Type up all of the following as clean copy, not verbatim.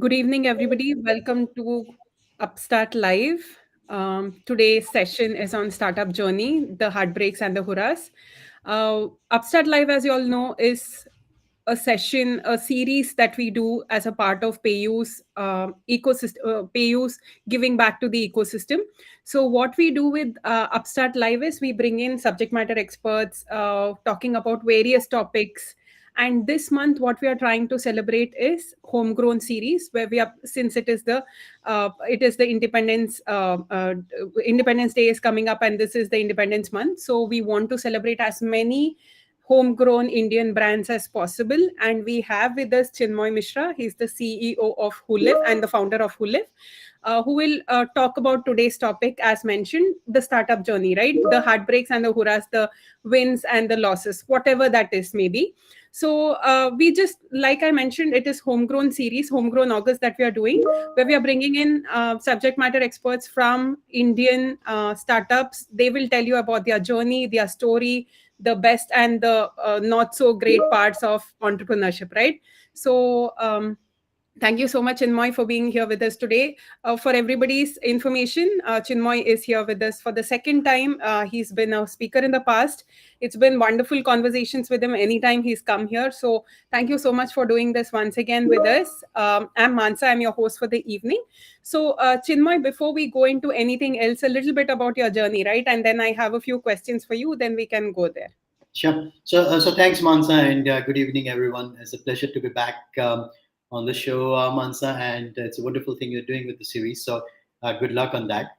Good evening, everybody. Welcome to UpStart Live. Today's session is on startup journey, the heartbreaks and the hurrahs. UpStart Live, as you all know, is a session, a series that we do as a part of PayU's ecosystem, PayU's giving back to the ecosystem. So, what we do with UpStart Live is we bring in subject matter experts talking about various topics. And this month, what we are trying to celebrate is homegrown series, where we are, since it is the Independence Day is coming up, and this is the Independence month. So we want to celebrate as many homegrown Indian brands as possible. And we have with us Chinmoy Mishra. He's the CEO of HooLiv and the founder of HooLiv, who will talk about today's topic, as mentioned, the startup journey, right? The heartbreaks and the hurrahs, the wins and the losses, whatever that is, maybe. So we just, like I mentioned, it is homegrown series, homegrown August that we are doing, where we are bringing in subject matter experts from Indian startups. They will tell you about their journey, their story, the best and the not so great parts of entrepreneurship, right? So thank you so much, Chinmoy, for being here with us today. For everybody's information, Chinmoy is here with us for the second time. He's been a speaker in the past. It's been wonderful conversations with him anytime he's come here. So thank you so much for doing this once again with us. I'm Mansa. I'm your host for the evening. So, Chinmoy, before we go into anything else, a little bit about your journey, right? And then I have a few questions for you. Then we can go there. Sure. So thanks, Mansa, and good evening, everyone. It's a pleasure to be back on the show, Mansa, and it's a wonderful thing you're doing with the series. So good luck on that.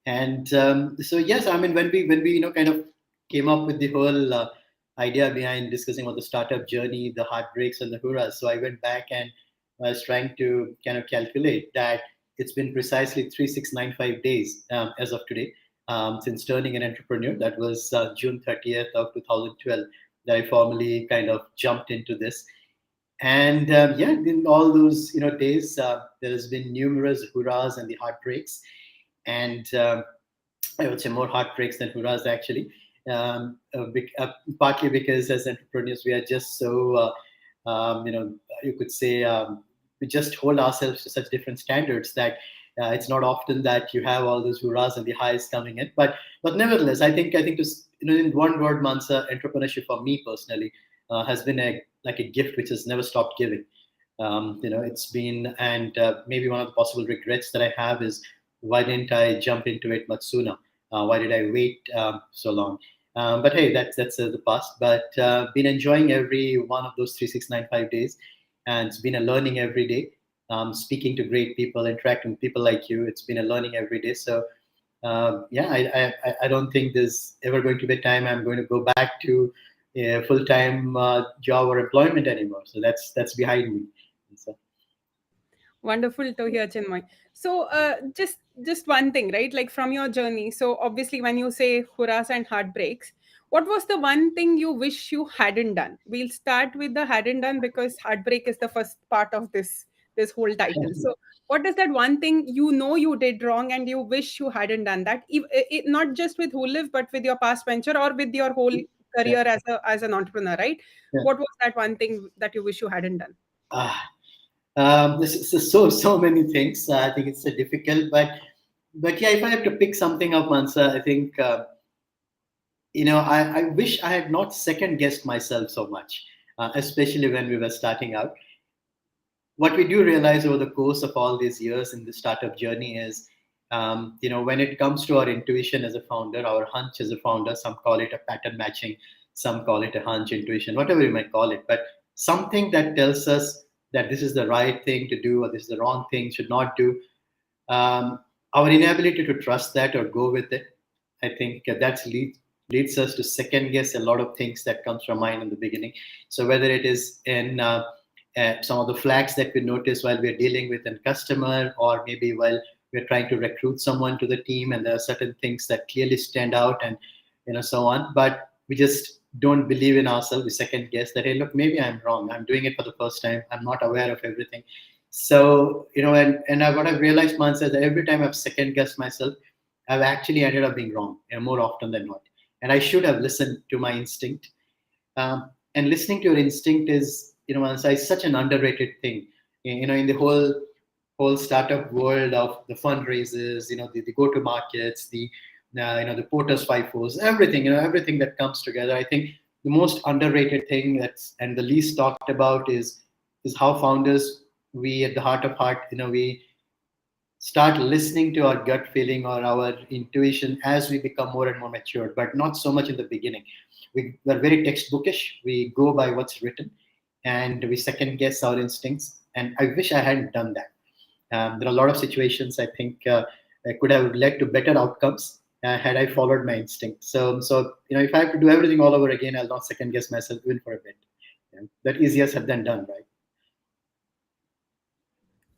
And so yes, I mean when we kind of came up with the whole idea behind discussing about the startup journey, the heartbreaks and the hurrahs. So I went back and I was trying to kind of calculate that it's been precisely 3695 days as of today since turning an entrepreneur. That was June 30th of 2012 that I formally kind of jumped into this. And yeah, in all those days, there has been numerous hurrahs and the heartbreaks, and I would say more heartbreaks than hurrahs actually. Partly because as entrepreneurs we are just so you could say we just hold ourselves to such different standards that it's not often that you have all those hurrahs and the highs coming in. But nevertheless, I think to in one word, Mansa, entrepreneurship for me personally has been like a gift which has never stopped giving. It's been, and maybe one of the possible regrets that I have is why didn't I jump into it much sooner? Why did I wait so long? But hey, that's the past. But been enjoying every one of those 3695 days, and it's been a learning every day. Speaking to great people, interacting with people like you, it's been a learning every day. So yeah, I don't think there's ever going to be a time I'm going to go back to a full time job or employment anymore. So that's behind me. So, Wonderful to hear, Chinmoy. So, just one thing, right? Like from your journey. So, obviously, when you say hurrahs and heartbreaks, what was the one thing you wish you hadn't done? We'll start with the hadn't done because heartbreak is the first part of this whole title. So, what is that one thing you know you did wrong and you wish you hadn't done that? Not just with HooLiv, but with your past venture or with your whole yeah. career as an entrepreneur, right? Yeah. What was that one thing that you wish you hadn't done? Ah, this is so many things. I think it's difficult, but yeah, if I have to pick something up, Mansa, I think I wish I had not second guessed myself so much, especially when we were starting out. What we do realize over the course of all these years in the startup journey is, when it comes to our intuition as a founder, our hunch as a founder, some call it a pattern matching, some call it a hunch, intuition, whatever you might call it, but something that tells us that this is the right thing to do or this is the wrong thing, should not do. Our inability to trust that or go with it, I think leads us to second guess a lot of things that comes from mind in the beginning. So whether it is in some of the flags that we notice while we're dealing with a customer, or maybe while we're trying to recruit someone to the team, and there are certain things that clearly stand out, and so on. But we just don't believe in ourselves. We second guess that, hey, look, maybe I'm wrong. I'm doing it for the first time. I'm not aware of everything. So what I've realized, man, is that every time I've second guessed myself, I've actually ended up being wrong, more often than not. And I should have listened to my instinct. And listening to your instinct is, is such an underrated thing. In the whole whole startup world of the fundraisers, the go-to markets, the Porter's FIFOs, everything, everything that comes together. I think the most underrated thing and the least talked about is how founders, we at the heart, we start listening to our gut feeling or our intuition as we become more and more mature, but not so much in the beginning. We're very textbookish. We go by what's written, and we second guess our instincts. And I wish I hadn't done that. There are a lot of situations I think could have led to better outcomes had I followed my instinct. So if I have to do everything all over again, I'll not second guess myself even for a bit. That easier said than done, right?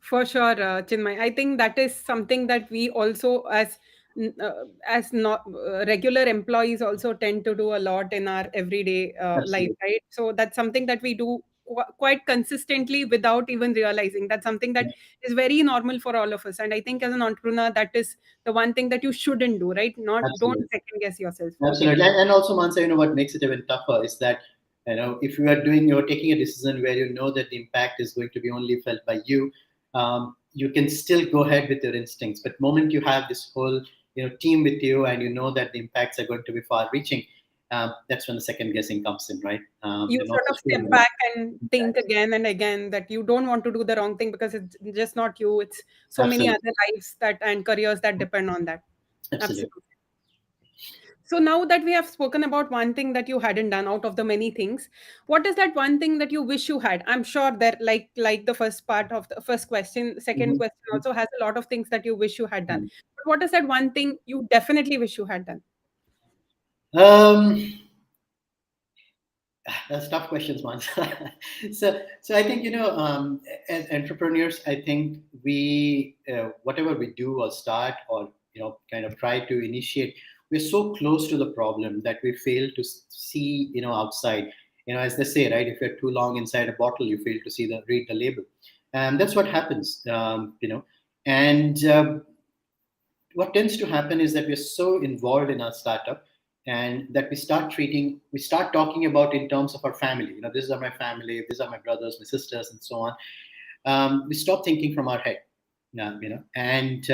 For sure, Chinmay. I think that is something that we also, as not regular employees, also tend to do a lot in our everyday life, Absolutely. right? So that's something that we do quite consistently without even realizing. That's something that Yeah, is very normal for all of us. And I think as an entrepreneur, that is the one thing that you shouldn't do, right? Not don't absolutely. second guess yourself. Okay. Absolutely. And also, Mansa, what makes it even tougher is that, if you're taking a decision where you know that the impact is going to be only felt by you, you can still go ahead with your instincts. But moment you have this whole, team with you, and you know that the impacts are going to be far reaching, that's when the second guessing comes in, right? You You're not sort so of sure step about back and think impact. again and again that you don't want to do the wrong thing because it's just not you. It's so many Absolutely. other lives that and careers that depend on that. Absolutely. Absolutely. So now that we have spoken about one thing that you hadn't done out of the many things, what is that one thing that you wish you had? I'm sure that like the first part of the first question, second Mhm. question also has a lot of things that you wish you had done. Mhm. But what is that one thing you definitely wish you had done? Um, That's tough questions, man. So I think as entrepreneurs, I think we whatever we do or start or kind of try to initiate, we're so close to the problem that we fail to see outside. As they say, right? If you're too long inside a bottle, you fail to see the read the label, and that's what happens. And what tends to happen is that we're so involved in our startup and that we start talking about in terms of our family. These are my family, these are my brothers, my sisters, and so on. We stop thinking from our head. And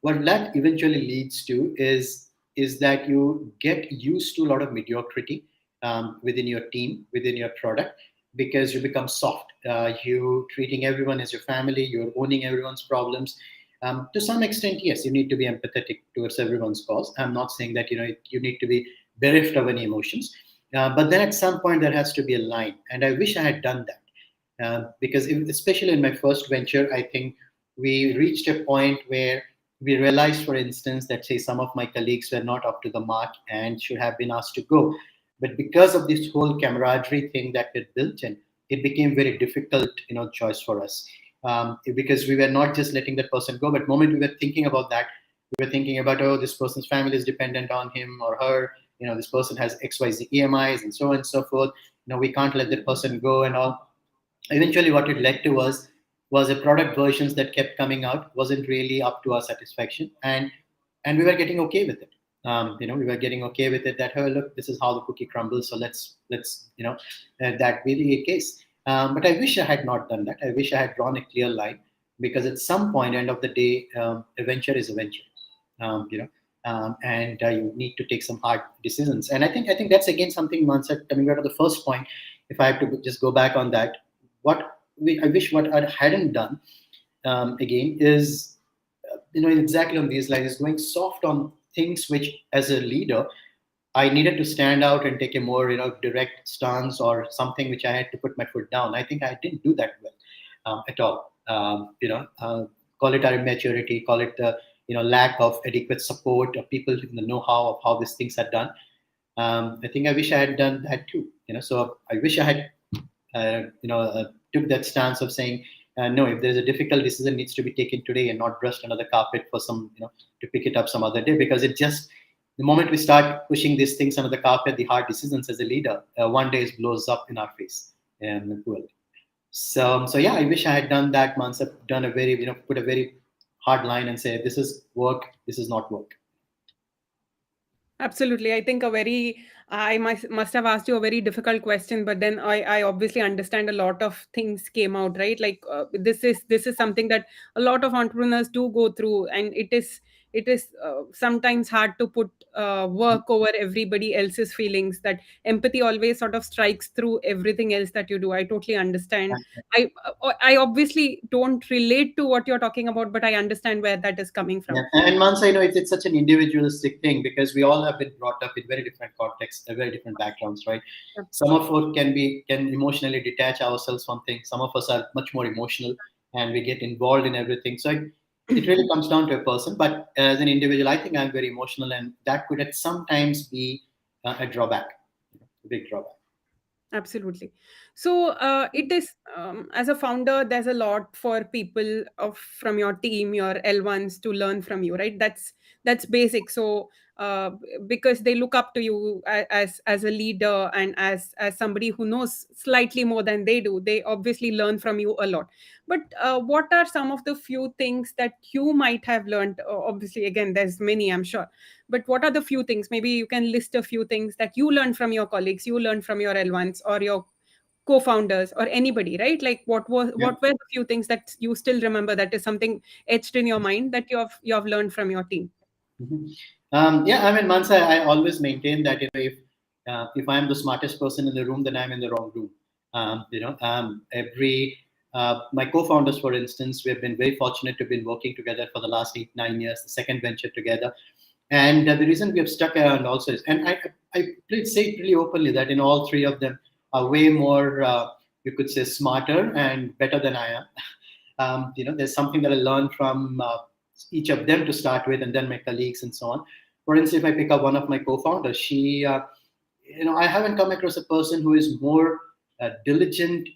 what that eventually leads to is that you get used to a lot of mediocrity within your team, within your product, because you become soft. You treating everyone as your family. You're owning everyone's problems. To some extent, yes, you need to be empathetic towards everyone's cause. I'm not saying that you need to be bereft of any emotions, but then at some point there has to be a line, and I wish I had done that. Because especially in my first venture, I think we reached a point where we realized, for instance, that say some of my colleagues were not up to the mark and should have been asked to go. But because of this whole camaraderie thing that we built in, it became very difficult, choice for us. Because we were not just letting that person go, but moment we were thinking about that, we were thinking about, oh, this person's family is dependent on him or her. This person has XYZ EMIs and so on and so forth. We can't let that person go and all. Eventually what it led to was a product versions that kept coming out wasn't really up to our satisfaction, and we were getting okay with it. We were getting okay with it that, oh, look, this is how the cookie crumbles, so let's that be the case. But I wish I had not done that. I wish I had drawn a clear line, because at some point, end of the day, a venture is a venture. And you need to take some hard decisions. And I think that's again something, Mansa, coming back to the first point. If I have to just go back on that, I wish what I hadn't done, again, is exactly on these lines, is going soft on things which, as a leader, I needed to stand out and take a more direct stance, or something which I had to put my foot down. I think I didn't do that well, at all. Call it our immaturity, call it the lack of adequate support of people in the know-how of how these things are done. I think I wish I had done that too. So I wish I had took that stance of saying, no, if there's a difficult decision needs to be taken today and not brushed under the carpet for some, to pick it up some other day, because it just, the moment we start pushing these things under the carpet, the hard decisions as a leader, one day it blows up in our face. And well, so yeah, I wish I had done that once. I've done a very, put a very hard line and say, this is work, this is not work. Absolutely. I think a very, I must have asked you a very difficult question, but then I obviously understand a lot of things came out, right? Like this is something that a lot of entrepreneurs do go through, and it is sometimes hard to put work over everybody else's feelings. That empathy always sort of strikes through everything else that you do. I totally understand. I obviously don't relate to what you're talking about, but I understand where that is coming Yeah, from. and once I know it's such an individualistic thing because we all have been brought up in very different contexts, very different backgrounds, right? Yeah. Some of us can emotionally detach ourselves from things. Some of us are much more emotional, and we get involved in everything. So it really comes down to a person. But as an individual, I think I'm very emotional, and that could at sometimes be a drawback, a big drawback. Absolutely. So it is as a founder, there's a lot for people of from your team, your L1s to learn from you, right? That's basic. So because they look up to you as a leader and as somebody who knows slightly more than they do, they obviously learn from you a lot. But what are some of the few things that you might have learned? Obviously, again, there's many, I'm sure, but what are the few things? Maybe you can list a few things that you learned from your colleagues, you learned from your L1s or your co-founders or anybody, right? Like Yeah. what were the few things that you still remember that is something etched in your mind that you have learned from your team? Mhm. Yeah, I mean, Mansa, I always maintain that if I'm the smartest person in the room, then I'm in the wrong room. Every my co-founders, for instance, we have been very fortunate to have been working together for the last 8 9 years, the second venture together, and the reason we have stuck around also is, and I say it really openly that in all three of them are way more, you could say, smarter and better than I am. There's something that I learned from each of them to start with, and then my colleagues and so on. For instance, if I pick up one of my co-founders, I haven't come across a person who is more diligent,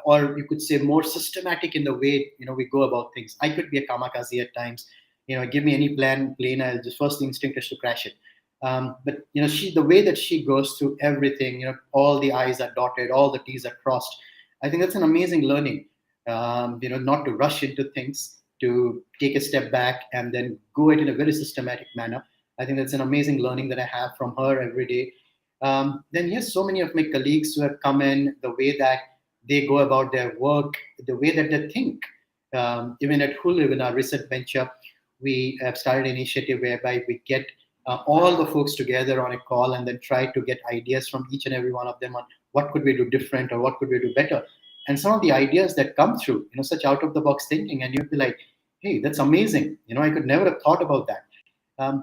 or you could say more systematic in the way we go about things. I could be a kamikaze at times. Give me any plane, I'll just first instinct is to crash it. But the way that she goes through everything, all the I's are dotted, all the T's are crossed. I think that's an amazing learning. Not to rush into things, to take a step back and then go it in a very systematic manner. I think that's an amazing learning that I have from her every day. Then yes, so many of my colleagues who have come in, the way that they go about their work, the way that they think. Even at HooLiv, in our recent venture, we have started an initiative whereby we get all the folks together on a call and then try to get ideas from each and every one of them on what could we do different or what could we do better. And some of the ideas that come through, such out of the box thinking, and you'd be like, hey, that's amazing. I could never have thought about that.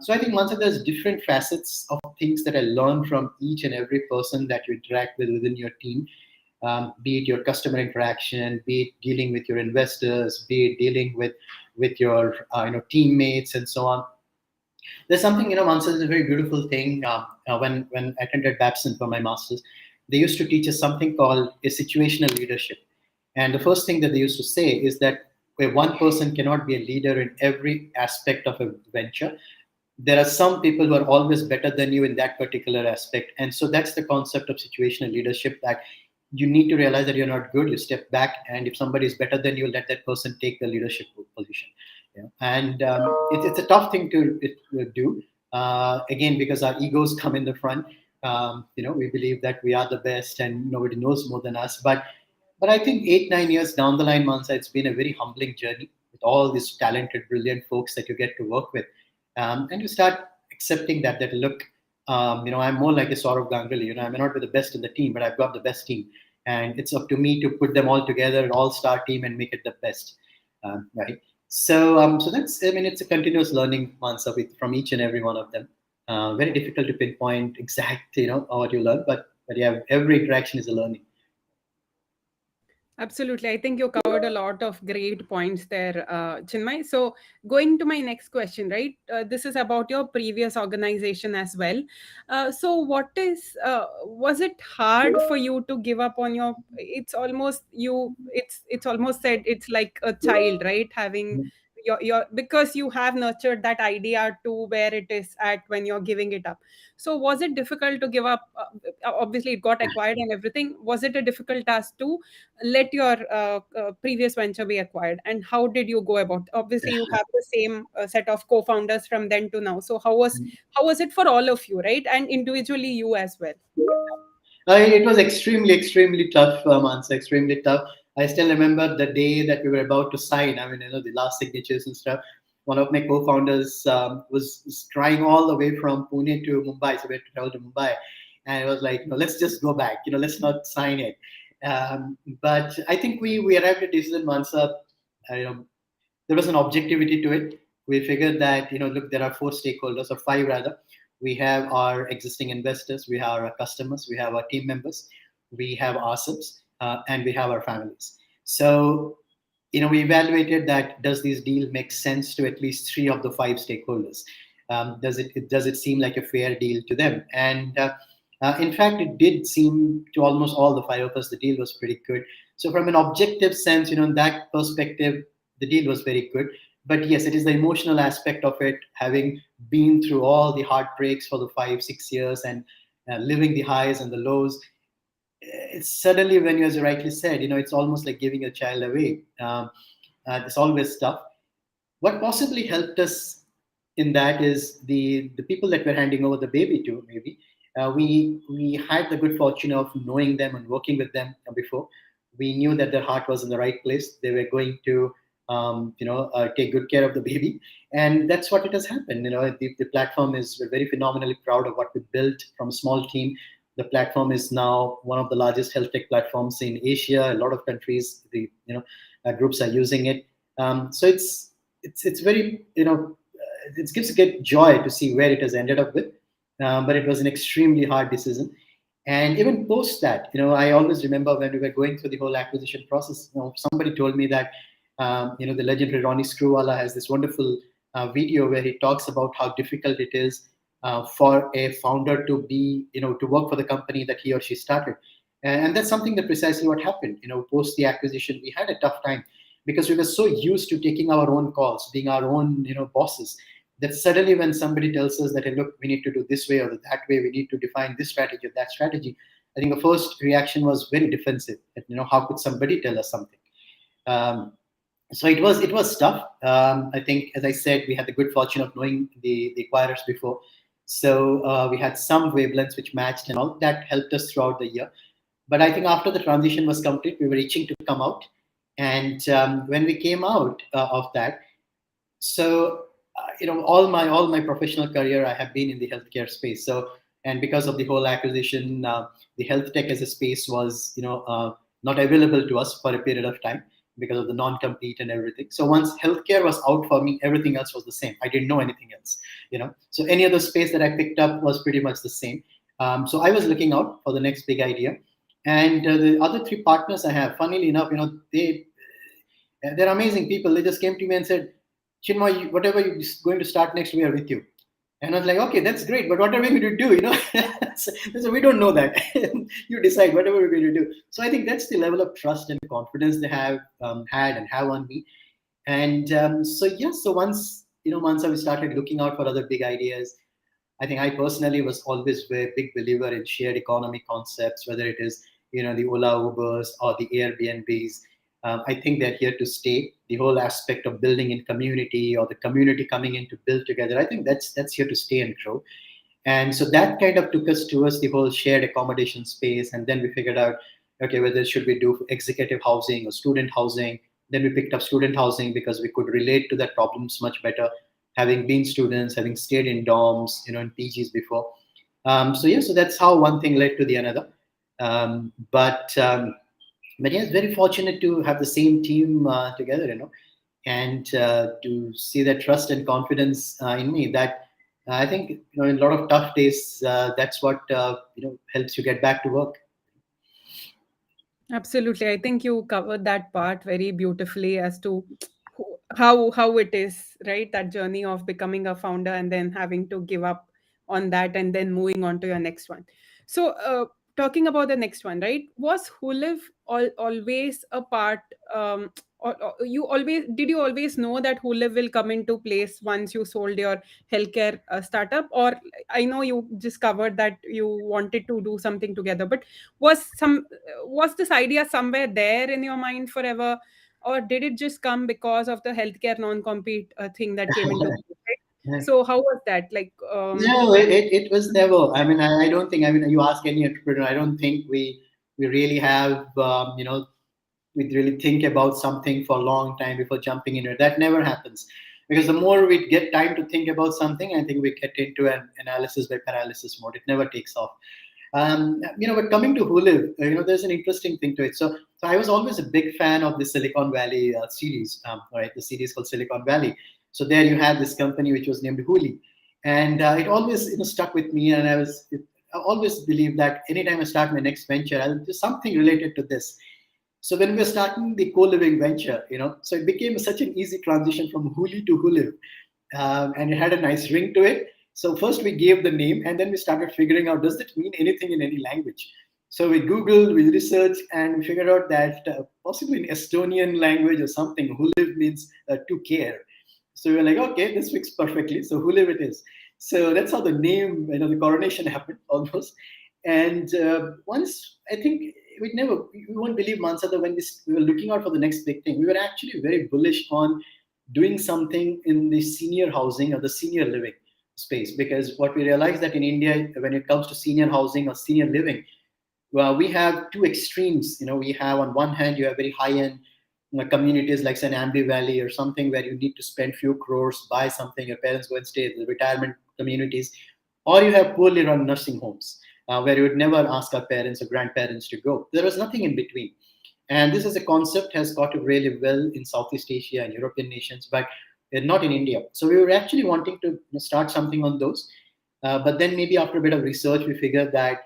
So I think, Mansa, there's different facets of things that I learn from each and every person that you interact with within your team. Be it your customer interaction, be it dealing with your investors, be it dealing with your teammates and so on. There's something, Mansa, is a very beautiful thing. When I attended Babson for my master's, they used to teach us something called a situational leadership. And the first thing that they used to say is that where one person cannot be a leader in every aspect of a venture, there are some people who are always better than you in that particular aspect. And so that's the concept of situational leadership, that you need to realize that you're not good, you step back, and if somebody is better than you, let that person take the leadership position. And it's a tough thing to do, again, because our egos come in the front. We believe that we are the best and nobody knows more than us. But I think 8 9 years down the line, Mansa, it's been a very humbling journey with all these talented, brilliant folks that you get to work with. And you start accepting that look, I'm more like a sort of Ganguly. I may not be the best in the team, but I've got the best team, and it's up to me to put them all together, an all-star team, and make it the best, right? So that's, I mean, it's a continuous learning, Mansa, from each and every one of them. Very difficult to pinpoint exact, what you learn, but yeah, every interaction is a learning. Absolutely. I think you covered a lot of great points there, Chinmay. So, going to my next question, right? This is about your previous organization as well. Was it hard for you to give up on it's almost said it's like a child, right? Having your because you have nurtured that idea to where it is at when you're giving it up. So was it difficult to give up? Obviously it got acquired and everything. Was it a difficult task to let your previous venture be acquired, and how did you go about? Obviously you have the same set of co-founders from then to now, so how was it for all of you, right, and individually you as well? It was extremely, extremely tough, Mansa, extremely tough. I still remember the day that we were about to sign. I mean, the last signatures and stuff. One of my co-founders was trying all the way from Pune to Mumbai, so we had to travel to Mumbai, and it was like, no, let's just go back. Let's not sign it. But I think we arrived at a decision, Mansa. There was an objectivity to it. We figured that, look, there are four stakeholders, or five rather. We have our existing investors, we have our customers, we have our team members, we have ourselves, and we have our families. So, we evaluated that, does this deal make sense to at least three of the five stakeholders? Does it seem like a fair deal to them? And in fact, it did seem to almost all the five of us the deal was pretty good. So from an objective sense, in that perspective, the deal was very good. But yes, it is the emotional aspect of it, having been through all the heartbreaks for the 5 6 years, and living the highs and the lows. It's suddenly, when you, as you rightly said, it's almost like giving a child away. It's always tough. What possibly helped us in that is the people that we're handing over the baby to. Maybe we had the good fortune of knowing them and working with them before. We knew that their heart was in the right place. They were going to take good care of the baby, and that's what it has happened. The platform is, we're very phenomenally proud of what we built from a small team. The platform is now one of the largest health tech platforms in Asia. A lot of countries, the groups are using it. So it's very, it gives a great joy to see where it has ended up with. But it was an extremely hard decision. And even post that, I always remember when we were going through the whole acquisition process, somebody told me that, the legendary Ronnie Screwvala has this wonderful video where he talks about how difficult it is for a founder to be, to work for the company that he or she started. And that's something that precisely what happened. Post the acquisition, we had a tough time because we were so used to taking our own calls, being our own, bosses, that suddenly when somebody tells us that, hey, look, we need to do this way or that way, we need to define this strategy or that strategy, I think the first reaction was very defensive. That, how could somebody tell us something? So it was tough. I think, as I said, we had the good fortune of knowing the acquirers before, so we had some wavelengths which matched, and all that helped us throughout the year. But I think after the transition was complete, we were itching to come out, and when we came out of that, so all my professional career, I have been in the healthcare space. So, and because of the whole acquisition, the health tech as a space was not available to us for a period of time because of the non-compete and everything. So once healthcare was out for me, everything else was the same. I didn't know anything else. So any other space that I picked up was pretty much the same. So I was looking out for the next big idea. And the other three partners I have, funnily enough, they're amazing people. They just came to me and said, Chinmoy, whatever you're going to start next, we are with you. And I was like, okay, that's great, but what are we going to do? So we don't know that. You decide whatever we're going to do. So I think that's the level of trust and confidence they have had and have on me. And so once I started looking out for other big ideas, I think I personally was always a big believer in shared economy concepts, whether it is the Ola Ubers or the Airbnbs. I think they're here to stay. The whole aspect of building in community, or the community coming in to build together, I think that's here to stay and grow. And so that kind of took us towards the whole shared accommodation space. And then we figured out, okay, whether should we do executive housing or student housing. Then we picked up student housing because we could relate to that problems much better, having been students, having stayed in dorms, in PGs before. So that's how one thing led to the another. But yeah, very fortunate to have the same team together, and to see that trust and confidence in me. That I think, in a lot of tough days, that's what helps you get back to work. Absolutely. I think you covered that part very beautifully as to how it is, right? That journey of becoming a founder and then having to give up on that and then moving on to your next one. So, talking about the next one, right? Was HooLiv always a part? or you always know that HooLiv will come into place once you sold your healthcare startup? Or I know you just covered that you wanted to do something together, but was this idea somewhere there in your mind forever, or did it just come because of the healthcare non-compete thing that came into place, right? So how was that like? No, it was never. I mean, I don't think. I mean, you ask any entrepreneur. I don't think we really have. We really think about something for a long time before jumping into it. That never happens, because the more we get time to think about something, I think we get into an analysis by paralysis mode. It never takes off. But coming to HooLiv, there's an interesting thing to it. So I was always a big fan of the Silicon Valley series, right? The series called Silicon Valley. So there you had this company which was named Hooli, and it always stuck with me. And I always believed that anytime I start my next venture, I'll do something related to this. So when we were starting the co-living venture, so it became such an easy transition from Hooli to HooLiv, and it had a nice ring to it. So first we gave the name, and then we started figuring out, does it mean anything in any language? So we Googled, we researched, and we figured out that possibly in Estonian language or something, HooLiv means to care. So we were like, okay, this fits perfectly. So HooLiv it is. So that's how the name, the coronation happened almost. And once, I think we won't believe, Mansa, that when we were looking out for the next big thing, we were actually very bullish on doing something in the senior housing or the senior living space. Because what we realized that in India, when it comes to senior housing or senior living, well, we have two extremes. We have, on one hand, you have very high end communities like San Ambi Valley or something, where you need to spend few crores, buy something, your parents go and stay in the retirement communities. Or you have poorly run nursing homes, where you would never ask our parents or grandparents to go. There was nothing in between. And this as a concept has got really well in Southeast Asia and European nations, but not in India. So we were actually wanting to start something on those. But then maybe after a bit of research, we figured that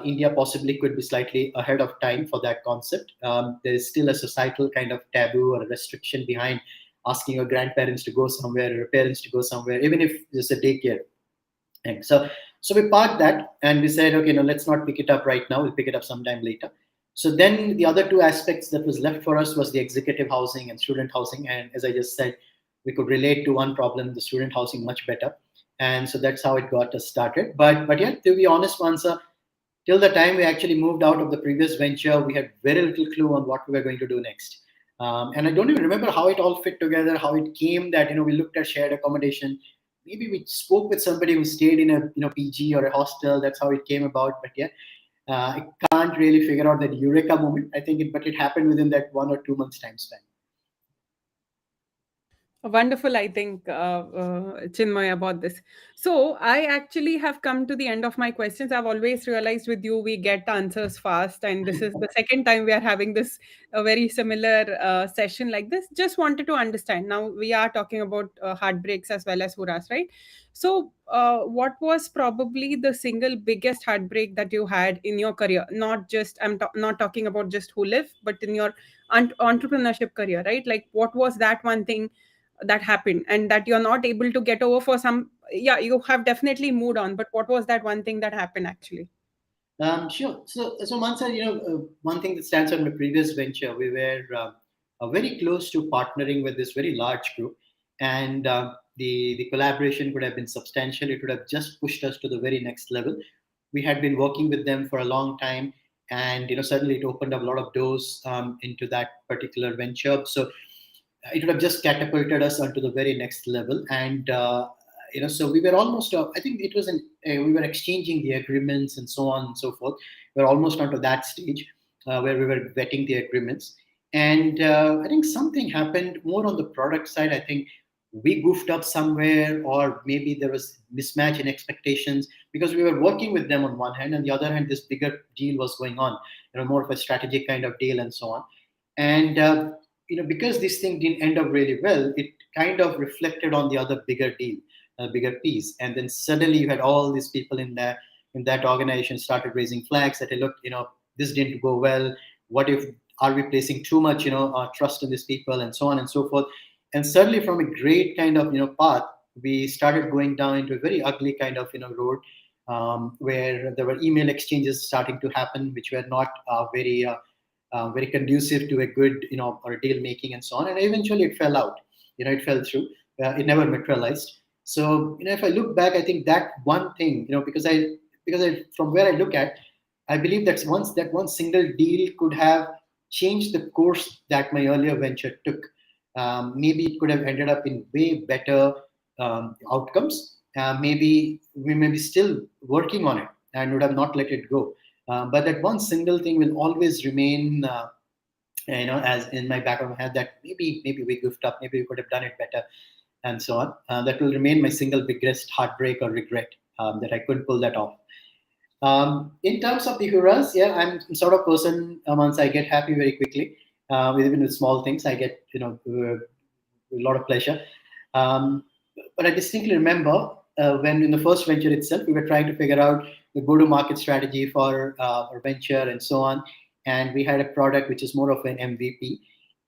India possibly could be slightly ahead of time for that concept. There is still a societal kind of taboo or a restriction behind asking your grandparents to go somewhere or your parents to go somewhere, even if it's a daycare. And so we parked that and we said, okay, no, let's not pick it up right now. We'll pick it up sometime later. So then the other two aspects that was left for us was the executive housing and student housing. And as I just said, we could relate to one problem, the student housing, much better. And so that's how it got us started. But yeah, to be honest, Mansa, till the time we actually moved out of the previous venture, we had very little clue on what we were going to do next. And I don't even remember how it all fit together, how it came that we looked at shared accommodation. Maybe we spoke with somebody who stayed in a PG or a hostel. That's how it came about. But yeah, I can't really figure out that eureka moment. I think but it happened within that 1 or 2 months time span. Wonderful, I think, Chinmay, about this. So, I actually have come to the end of my questions. I've always realized with you, we get answers fast, and this is the second time we are having this a very similar session like this. Just wanted to understand. Now, we are talking about heartbreaks as well as hurrahs, right? So, what was probably the single biggest heartbreak that you had in your career? Not just, not talking about just HooLiv, but in your entrepreneurship career, right? Like, what was that one thing that happened and that you're not able to get over for some? Yeah, you have definitely moved on, but what was that one thing that happened actually? Sure. So Mansa, one thing that stands out in the previous venture, we were very close to partnering with this very large group, and the collaboration could have been substantial. It would have just pushed us to the very next level. We had been working with them for a long time, and suddenly it opened up a lot of doors into that particular venture. So it would have just catapulted us onto the very next level. And so we were almost I think it was we were exchanging the agreements and so on and so forth. We are almost onto that stage where we were vetting the agreements. And I think something happened more on the product side. I think we goofed up somewhere, or maybe there was mismatch in expectations, because we were working with them on one hand, and the other hand this bigger deal was going on, more of a strategic kind of deal and so on. And because this thing didn't end up really well, it kind of reflected on the other bigger deal, bigger piece. And then suddenly you had all these people in that organization started raising flags that, hey, look, this didn't go well. What if, are we placing too much trust in these people, and so on and so forth. And suddenly, from a great kind of path, we started going down into a very ugly kind of road, where there were email exchanges starting to happen which were not very very conducive to a good, or a deal making and so on. And eventually it fell out. It fell through. It never materialized. So, if I look back, I think that one thing, because from where I look at, I believe that one single deal could have changed the course that my earlier venture took. Maybe it could have ended up in way better outcomes. Maybe we may be still working on it and would have not let it go. But that one single thing will always remain, as in my back of my head, that maybe we goofed up, maybe we could have done it better, and so on. That will remain my single biggest heartbreak or regret, that I couldn't pull that off. In terms of the hurrahs, yeah, I'm sort of person, once I get happy very quickly, even with small things, I get a lot of pleasure. Um, but I distinctly remember when in the first venture itself, we were trying to figure out the go-to-market strategy for our venture and so on, and we had a product which is more of an MVP,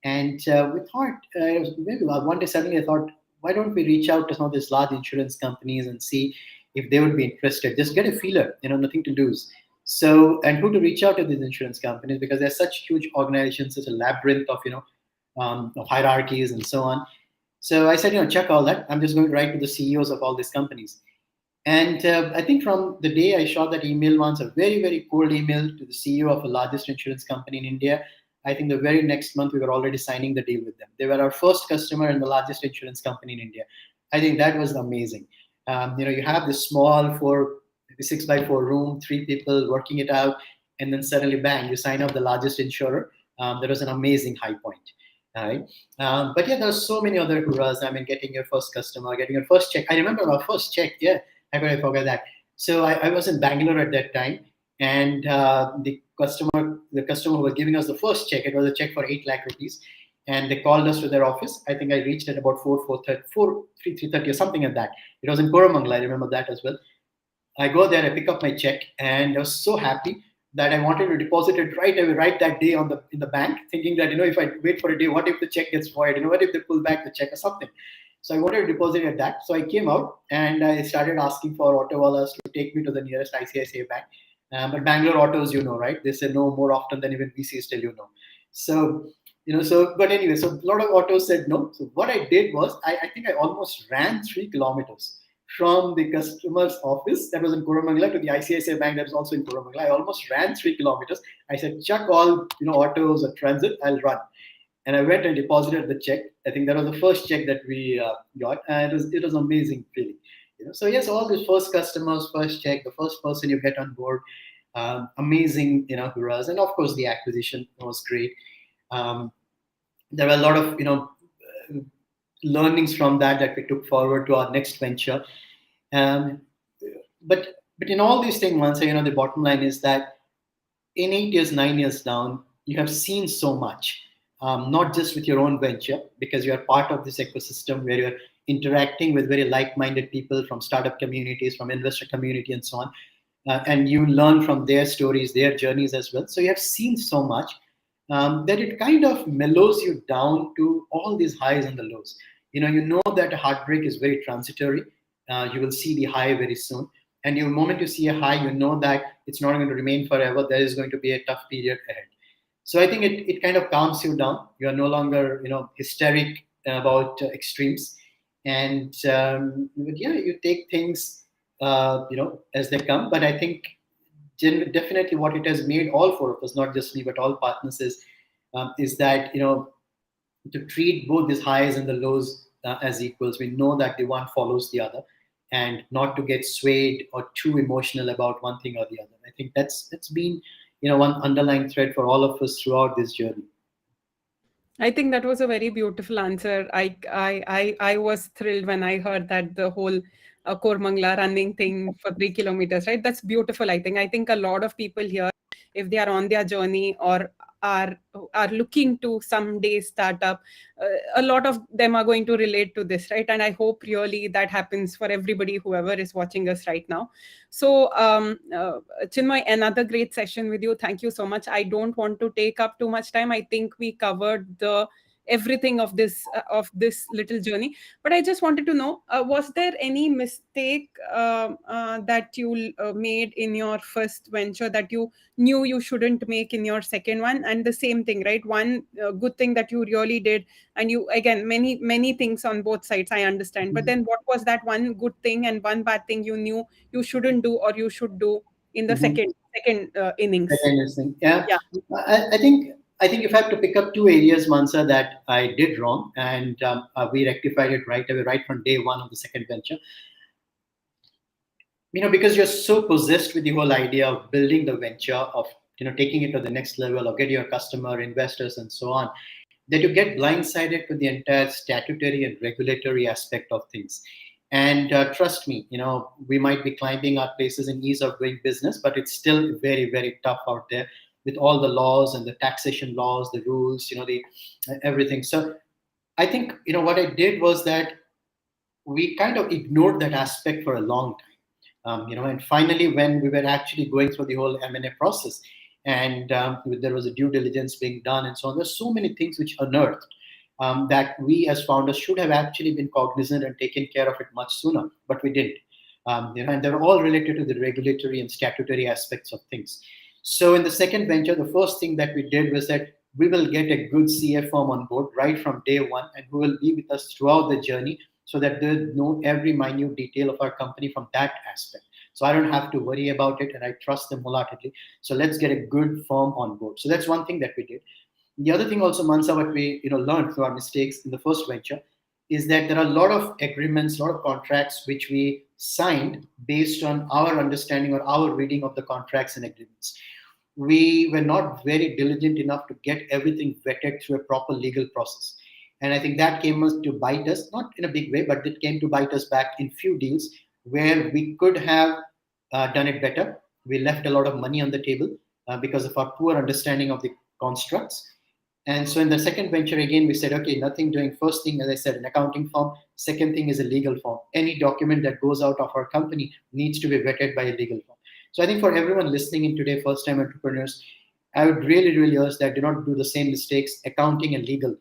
and we thought maybe one day suddenly I thought, why don't we reach out to some of these large insurance companies and see if they would be interested? Just get a feeler, nothing to lose. So, and who to reach out to these insurance companies, because they're such huge organizations, such a labyrinth of of hierarchies and so on. So I said, check all that. I'm just going to write to the CEOs of all these companies. And I think from the day I shot that email once, a very, very cold email to the CEO of the largest insurance company in India, I think the very next month we were already signing the deal with them. They were our first customer and the largest insurance company in India. I think that was amazing. You have this small maybe 6x4 room, three people working it out, and then suddenly, bang, you sign up the largest insurer. That was an amazing high point. Right. But yeah, there's so many other hurrahs. I mean, getting your first customer, getting your first check. I remember our first check. Yeah, how could I forget that? So I was in Bangalore at that time, and the customer who was giving us the first check, it was a check for 8 lakh rupees, and they called us to their office. I think I reached at about 3:30 or something like that. It was in Koramangala. I remember that as well. I go there, I pick up my check, and I was so happy that I wanted to deposit it right away, right that day in the bank, thinking that if I wait for a day, what if the check gets void? What if they pull back the check or something? So I wanted to deposit at that. So I came out and I started asking for auto wallahs to take me to the nearest ICICI bank. But Bangalore autos, right? They say no more often than even VCs tell So, but anyway, so a lot of autos said no. So what I did was, I think I almost ran 3 kilometers from the customer's office that was in Koramangala to the ICICI bank that was also in Koramangala. I almost ran 3 kilometers. I said, chuck all autos or transit, I'll run. And I went and deposited the check. I think that was the first check that we got, and it was amazing feeling. So yes, all these first customers, first check, the first person you get on board, amazing, hurrahs, and of course the acquisition was great. There were a lot of learnings from that we took forward to our next venture. But in all these things, once the bottom line is that in 8 years, 9 years down, you have seen so much, not just with your own venture, because you are part of this ecosystem where you're interacting with very like-minded people from startup communities, from investor community, and so on. And you learn from their stories, their journeys as well. So you have seen so much that it kind of mellows you down to all these highs and the lows. You know that a heartbreak is very transitory. You will see the high very soon. And the moment you see a high, you know that it's not going to remain forever. There is going to be a tough period ahead. So I think it kind of calms you down. You are no longer, hysteric about extremes. And you take things, as they come. But I think definitely what it has made all four of us, not just me, but all partners, is that, to treat both these highs and the lows as equals. We know that the one follows the other, and not to get swayed or too emotional about one thing or the other. I think that's been one underlying thread for all of us throughout this journey. I think that was a very beautiful answer. I was thrilled when I heard that the whole Kormangla running thing for 3 kilometers, right? That's beautiful. I think a lot of people here, if they are on their journey or are looking to someday start up, a lot of them are going to relate to this, right? And I hope really that happens for everybody, whoever is watching us right now. So, Chinmoy, another great session with you. Thank you so much. I don't want to take up too much time. I think we covered the everything of this little journey. But I just wanted to know, was there any mistake that you made in your first venture that you knew you shouldn't make in your second one? And the same thing, right? One good thing that you really did, and you, again, many things on both sides, I understand, but Mhm. then what was that one good thing and one bad thing you knew you shouldn't do or you should do in the Mhm. second innings? Second listing. Yeah, Yeah. I think if I have to pick up two areas, Mansa, that I did wrong, and we rectified it right away, right from day one of the second venture. Because you're so possessed with the whole idea of building the venture, of taking it to the next level, of getting your customer, investors, and so on, that you get blindsided to the entire statutory and regulatory aspect of things. And trust me, we might be climbing our places in ease of doing business, but it's still very, very tough out there with all the laws and the taxation laws, the rules, the everything. So I think what I did was that we kind of ignored that aspect for a long time. And finally, when we were actually going through the whole M&A process, and there was a due diligence being done and so on, there's so many things which unearthed that we as founders should have actually been cognizant and taken care of it much sooner, but we didn't. And they're all related to the regulatory and statutory aspects of things. So in the second venture, the first thing that we did was that we will get a good CA firm on board right from day one, and who will be with us throughout the journey, so that they know every minute detail of our company from that aspect. So I don't have to worry about it, and I trust them wholeheartedly. So let's get a good firm on board. So that's one thing that we did. The other thing also, Mansa, what we learned through our mistakes in the first venture is that there are a lot of agreements, a lot of contracts which we signed based on our understanding or our reading of the contracts and agreements. We were not very diligent enough to get everything vetted through a proper legal process. And I think that came us to bite us, not in a big way, but it came to bite us back in few deals where we could have done it better. We left a lot of money on the table because of our poor understanding of the constructs. And so in the second venture, again, we said, okay, nothing doing. First thing, as I said, an accounting form. Second thing is a legal form. Any document that goes out of our company needs to be vetted by a legal form. So I think for everyone listening in today, first time entrepreneurs, I would really, really urge that do not do the same mistakes. Accounting and legal,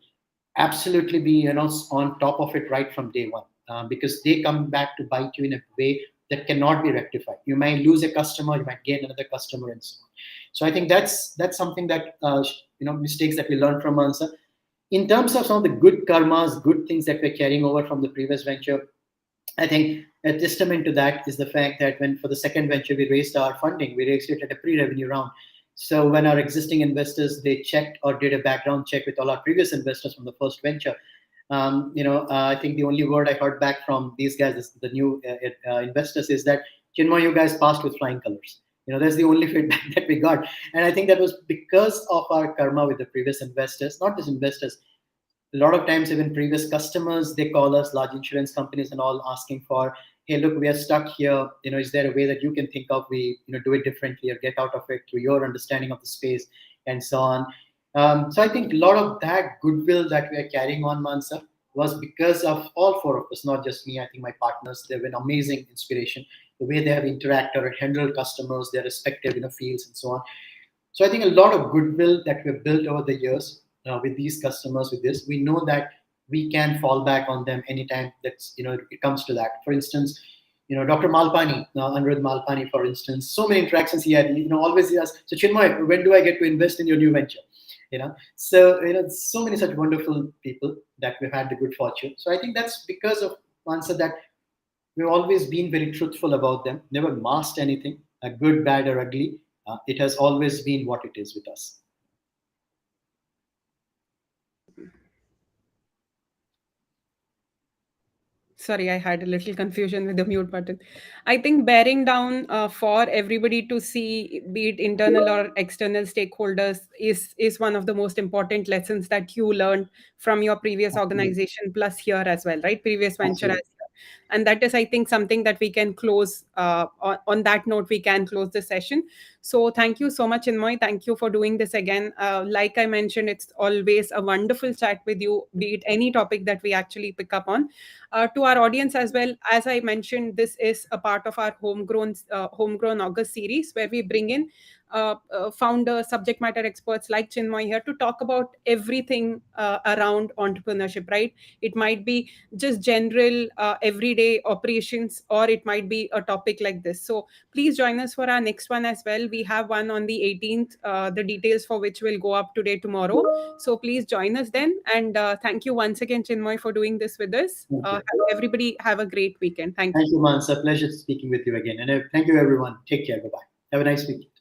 absolutely be on top of it right from day one, because they come back to bite you in a way that cannot be rectified. You might lose a customer, you might gain another customer, and so on. So I think that's something that mistakes that we learn from Mansa. In terms of some of the good karmas, good things that we're carrying over from the previous venture, I think a testament to that is the fact that when for the second venture we raised our funding, we raised it at a pre-revenue round. So when our existing investors, they checked or did a background check with all our previous investors from the first venture, I think the only word I heard back from these guys, the new investors, is that Chinmoy, you guys passed with flying colors. That's the only feedback that we got, and I think that was because of our karma with the previous investors, not just investors. A lot of times even previous customers, they call us, large insurance companies and all, asking for, hey, look, we are stuck here, is there a way that you can think of, we do it differently or get out of it through your understanding of the space, and so on. So I think a lot of that goodwill that we are carrying on, Mansa, was because of all four of us, not just me. I think my partners, they've been amazing inspiration, the way they have interacted or handled customers, their respective fields, and so on. So I think a lot of goodwill that we've built over the years with these customers, with this, we know that we can fall back on them anytime that's it comes to that. For instance, Dr. Malpani, Anirudh Malpani, for instance, so many interactions he had. Always he asks, so Chinmoy, when do I get to invest in your new venture? So many such wonderful people that we've had the good fortune. So I think that's because of answer that we've always been very truthful about them, never masked anything, good, bad, or ugly. It has always been what it is with us. Sorry, I had a little confusion with the mute button. I think bearing down for everybody to see, be it internal or external stakeholders, is one of the most important lessons that you learned from your previous Absolutely. organization, plus here as well, right? Previous venture as Absolutely. well. And that is, I think, something that we can close on that note. We can close the session. So thank you so much, Chinmoy. Thank you for doing this again. Like I mentioned, it's always a wonderful chat with you, be it any topic that we actually pick up on. To our audience as well, as I mentioned, this is a part of our homegrown August series where we bring in founders, subject matter experts like Chinmoy here to talk about everything around entrepreneurship, right? It might be just general everyday operations, or it might be a topic like this. So please join us for our next one as well. We have one on the 18th, the details for which will go up today, tomorrow. So please join us then. And thank you once again, Chinmoy, for doing this with us. Everybody have a great weekend. Thank you. Thank you, Mans. A pleasure speaking with you again. And thank you, everyone. Take care. Bye-bye. Have a nice weekend.